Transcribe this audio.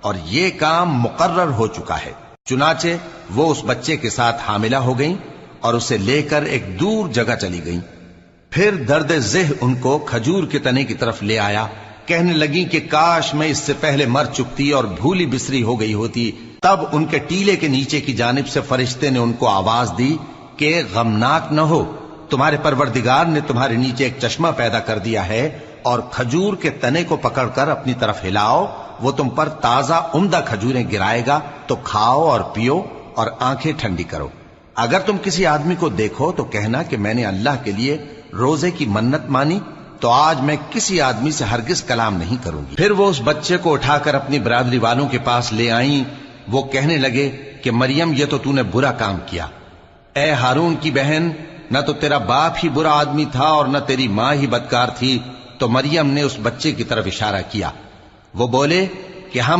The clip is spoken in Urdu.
اور یہ کام مقرر ہو چکا ہے۔ چنانچہ وہ اس بچے کے ساتھ حاملہ ہو گئیں اور اسے لے کر ایک دور جگہ چلی گئیں۔ پھر درد ذہ ان کو کھجور کے تنے کی طرف لے آیا، کہنے لگیں کہ کاش میں اس سے پہلے مر چکتی اور بھولی بسری ہو گئی ہوتی۔ تب ان کے ٹیلے کے نیچے کی جانب سے فرشتے نے ان کو آواز دی کہ غمناک نہ ہو، تمہارے پروردگار نے تمہارے نیچے ایک چشمہ پیدا کر دیا ہے، اور کھجور کے تنے کو پکڑ کر اپنی طرف ہلاؤ، وہ تم پر تازہ عمدہ کھجوریں گرائے گا، تو کھاؤ اور پیو اور آنکھیں ٹھنڈی کرو۔ اگر تم کسی آدمی کو دیکھو تو کہنا کہ میں نے اللہ کے لیے روزے کی منت مانی، تو آج میں کسی آدمی سے ہرگز کلام نہیں کروں گی۔ پھر وہ اس بچے کو اٹھا کر اپنی برادری والوں کے پاس لے آئیں۔ وہ کہنے لگے کہ مریم، یہ تو نے برا کام کیا۔ اے ہارون کی بہن، نہ تو تیرا باپ ہی برا آدمی تھا اور نہ تیری ماں ہی بدکار تھی۔ تو مریم نے اس بچے کی طرف اشارہ کیا۔ وہ بولے کہ ہم